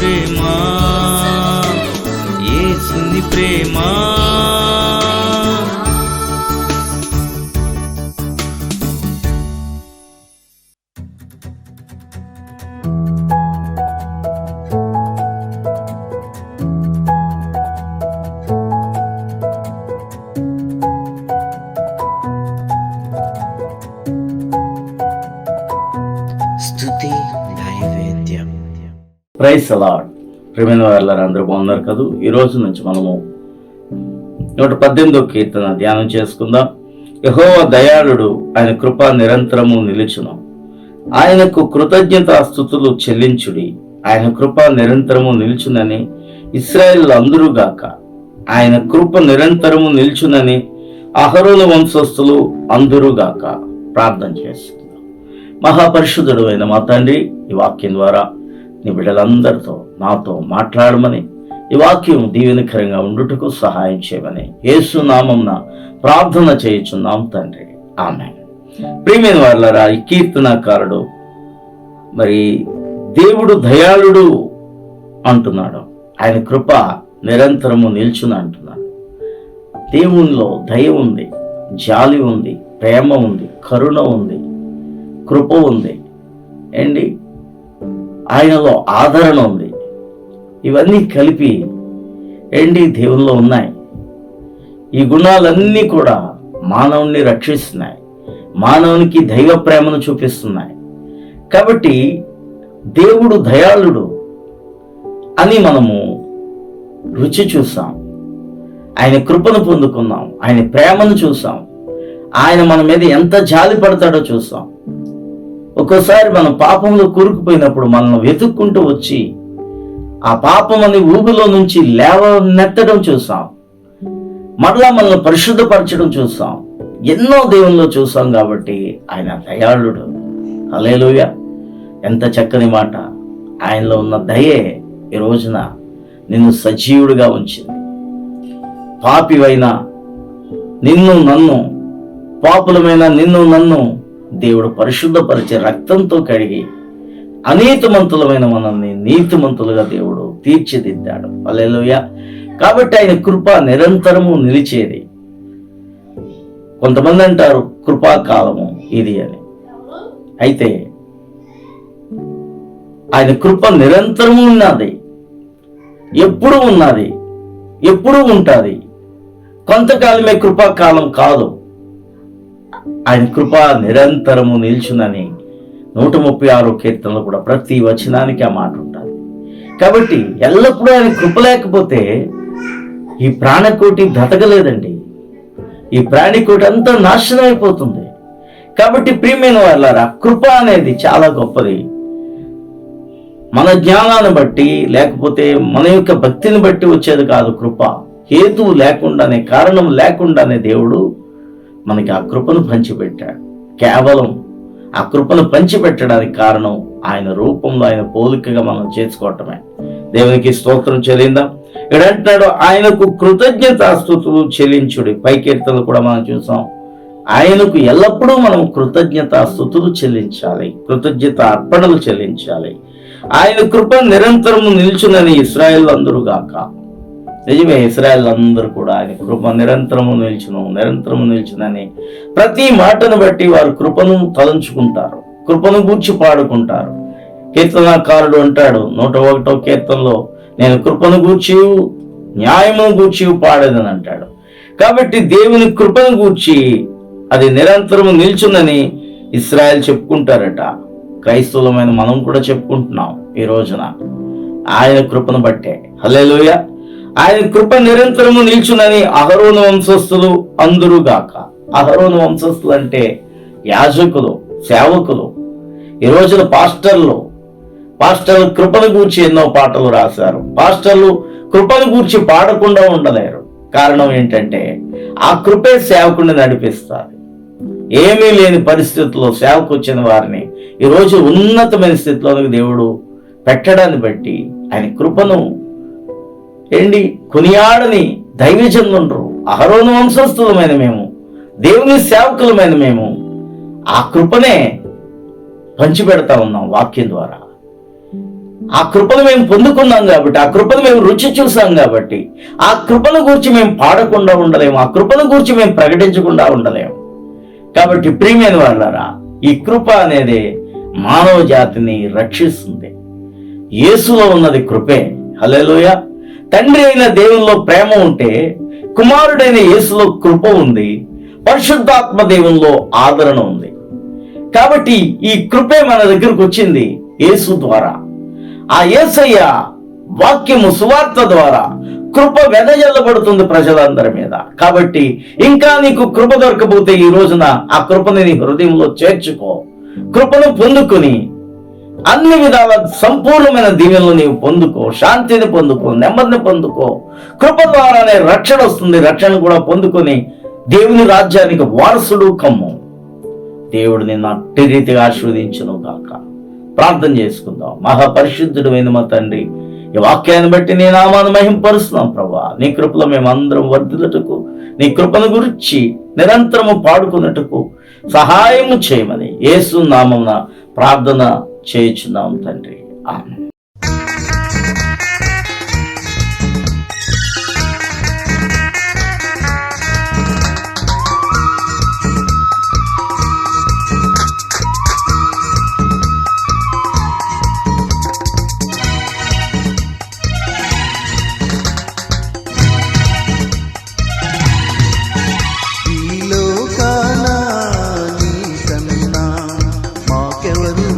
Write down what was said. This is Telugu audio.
ప్రేమ, యేసుని ప్రేమ. స్తుతి నైవేద్యం. Praise the lord. ప్రియమైన వారందరూ అందరూ బాగున్నారు కదా. ఈ రోజు నుంచి మనము 118వ కీర్తన ధ్యానం చేసుకుందాం. యెహోవా దయాళుడు, ఆయన కృప నిరంతరము నిలుచును. ఆయనకు కృతజ్ఞతాస్తుతులు చెల్లించుడి. ఆయన కృప నిరంతరము నిలుచునని ఇశ్రాయేలు అందరూ గాక. ఆయన కృప నిరంతరము నిలుచునని అహరోను వంశస్థులు అందరూ గాక. ప్రార్థన చేస్తున్నాం. మహాపరిశుద్ధుడు అయిన మా తండ్రి, ఈ వాక్యం ద్వారా నీ బిడ్డలందరితో నాతో మాట్లాడమని, ఈ వాక్యం దీవెనకరంగా ఉండుటకు సహాయం చేయమని యేసు నామమున ప్రార్థన చేయుచున్నాం తండ్రి, ఆమేన్. ప్రియమైన వారలారా, ఈ కీర్తనాకారుడు మరి దేవుడు దయాళుడు అంటున్నాడు. ఆయన కృప నిరంతరము నిల్చుని అంటున్నాడు. దేవునిలో దయ ఉంది, జాలి ఉంది, ప్రేమ ఉంది, కరుణ ఉంది, కృప ఉంది ఏంటి, ఆయనలో ఆదరణ ఉంది. ఇవన్నీ కలిపి ఏంటి దేవునిలో ఉన్నాయి. ఈ గుణాలన్నీ కూడా మానవుని రక్షిస్తున్నాయి, మానవునికి దైవ ప్రేమను చూపిస్తున్నాయి. కాబట్టి దేవుడు దయాళుడు అని మనము రుచి చూసాం, ఆయన కృపను పొందుకున్నాం, ఆయన ప్రేమను చూసాం, ఆయన మన మీద ఎంత జాలి పడతాడో చూసాం. ఒక్కోసారి మనం పాపంలో కూరుకుపోయినప్పుడు మనల్ని వెతుక్కుంటూ వచ్చి ఆ పాపం అనే ఊబిలో నుంచి లేవనెత్తడం చూసాం. మరలా మనల్ని పరిశుద్ధపరచడం చూసాం. ఎన్నో దేవుల్లో చూసాం. కాబట్టి ఆయన దయాళుడు. హల్లెలూయా. ఎంత చక్కని మాట. ఆయనలో ఉన్న దయే ఈ రోజున నిన్ను సజీవుడిగా ఉంచింది. పాపివైన నిన్ను నన్ను, పాపులమైన నిన్ను నన్ను దేవుడు పరిశుద్ధపరిచే రక్తంతో కడిగి అనీతిమంతులమైన మనల్ని నీతిమంతులుగా దేవుడు తీర్చిదిద్దాడు. హల్లెలూయా. కాబట్టి ఆయన కృప నిరంతరము నిలిచేది. కొంతమంది అంటారు కృపాకాలము ఇది అని. అయితే ఆయన కృప నిరంతరము ఉన్నది, ఎప్పుడు ఉన్నది, ఎప్పుడు ఉంటుంది. కొంతకాలమే కృపాకాలం కాదు. ఆయన కృప నిరంతరము నిల్చునని 136 కీర్తనలు కూడా ప్రతి వచనానికి ఆ మాట ఉంటుంది. కాబట్టి ఎల్లప్పుడూ ఆయన కృప లేకపోతే ఈ ప్రాణకోటి బ్రతకలేదండి. ఈ ప్రాణికోటి అంతా నాశనం అయిపోతుంది. కాబట్టి ప్రియమైన వాళ్ళారా, కృప అనేది చాలా గొప్పది. మన జ్ఞానాన్ని బట్టి లేకపోతే మన యొక్క భక్తిని బట్టి వచ్చేది కాదు కృప. హేతువు లేకుండానే, కారణం లేకుండానే దేవుడు మనకి ఆ కృపను పంచిపెట్టాడు. కేవలం ఆ కృపను పంచిపెట్టడానికి కారణం ఆయన రూపంలో, ఆయన పోలికగా మనం చేసుకోవటమే. దేవునికి స్తోత్రం చెల్లిందాం. ఇక్కడ అంటున్నాడు, ఆయనకు కృతజ్ఞతాస్తుతులు చెల్లించుడి. పై కీర్తనలు కూడా మనం చూసాం. ఆయనకు ఎల్లప్పుడూ మనం కృతజ్ఞతాస్తుతులు చెల్లించాలి, కృతజ్ఞత అర్పణలు చెల్లించాలి. ఆయన కృప నిరంతరము నిల్చునని ఇశ్రాయేలు అందరూ గాక. నిజమే, ఇశ్రాయేలు అందరూ కూడా ఆయన కృప నిరంతరము నిల్చునని ప్రతి మాటను బట్టి వారు కృపను తలంచుకుంటారు, కృపను గూర్చి పాడుకుంటారు. కీర్తనాకారుడు అంటాడు 101వ కీర్తనలో, నేను కృపను గూర్చి న్యాయమును గూర్చి పాడేదని అంటాడు. కాబట్టి దేవుని కృపను గూర్చి అది నిరంతరము నిల్చునని ఇశ్రాయేలు చెప్పుకుంటారట. క్రైస్తవులమైన మనం కూడా చెప్పుకుంటున్నాం ఈ రోజున ఆయన కృపను బట్టే. హల్లెలూయా. ఆయన కృప నిరంతరము నిల్చునని అహరోను వంశస్థులు అందరూ గాక. అహరోను వంశస్థులు అంటే యాజకులు, సేవకులు. ఈ రోజున పాస్టర్లు కృపను గూర్చి ఎన్నో పాటలు రాశారు. పాస్టర్లు కృపను గూర్చి పాడకుండా ఉండలేరు. కారణం ఏంటంటే ఆ కృపే సేవకుడిని నడిపిస్తారు. ఏమీ లేని పరిస్థితుల్లో సేవకు వచ్చిన వారిని ఈ రోజు ఉన్నతమైన స్థితిలోనికి దేవుడు పెట్టడాన్ని బట్టి ఆయన కృపను కొనియాడని దైవజనులు, అహరోను వంశస్థులమైన మేము, దేవుని సేవకులమైన మేము ఆ కృపనే పంచిపెడతా ఉన్నాం వాక్యం ద్వారా. ఆ కృపను మేము పొందుకున్నాం కాబట్టి, ఆ కృపను మేము రుచి చూసాం కాబట్టి, ఆ కృపను గురించి మేము పాడకుండా ఉండలేము, ఆ కృపను గురించి మేము ప్రకటించకుండా ఉండలేము. కాబట్టి ప్రియమైన వాళ్ళారా, ఈ కృప అనేది మానవ జాతిని రక్షిస్తుంది. యేసులో ఉన్నది కృపే. హల్లెలూయా. తండ్రి అయిన దేవునిలో ప్రేమ ఉంటే కుమారుడైన యేసులో కృప ఉంది, పరిశుద్ధాత్మ దేవునిలో ఆదరణ ఉంది. కాబట్టి ఈ కృపే మన దగ్గరకు వచ్చింది యేసు ద్వారా. ఆ యేసయ్య వాక్యము సువార్త ద్వారా కృప వెదజల్లబడుతుంది ప్రజలందరి మీద. కాబట్టి ఇంకా నీకు కృప దొరకపోతే ఈ రోజున ఆ కృపని నీ హృదయంలో చేర్చుకో. కృపను పొందుకుని అన్ని విధాల సంపూర్ణమైన దీవెనలు నీవు పొందుకో, శాంతిని పొందుకో, నెమ్మదిని పొందుకో. కృప ద్వారానే రక్షణ వస్తుంది. రక్షణ కూడా పొందుకొని దేవుని రాజ్యానికి వారసుడు కమ్ము. దేవుడు నిన్ను అట్టి రీతిగా ఆశీర్వదించును గాక. ప్రార్థన చేసుకుందాం. మహాపరిశుద్ధుడైన మా తండ్రి, ఈ వాక్యాన్ని బట్టి నీ నామాన్ని మహింపరుస్తున్నాం ప్రభా. నీ కృపలో మేము అందరం వర్ధిల్లుటకు, నీ కృపను గురించి నిరంతరము పాడుకున్నట్టుకు సహాయము చేయమని యేసు నామమున ప్రార్థన చేయుచున్నాం తండ్రి. ఆమేన్. ఈ లోకాన నీ కన్నా మాకెవరు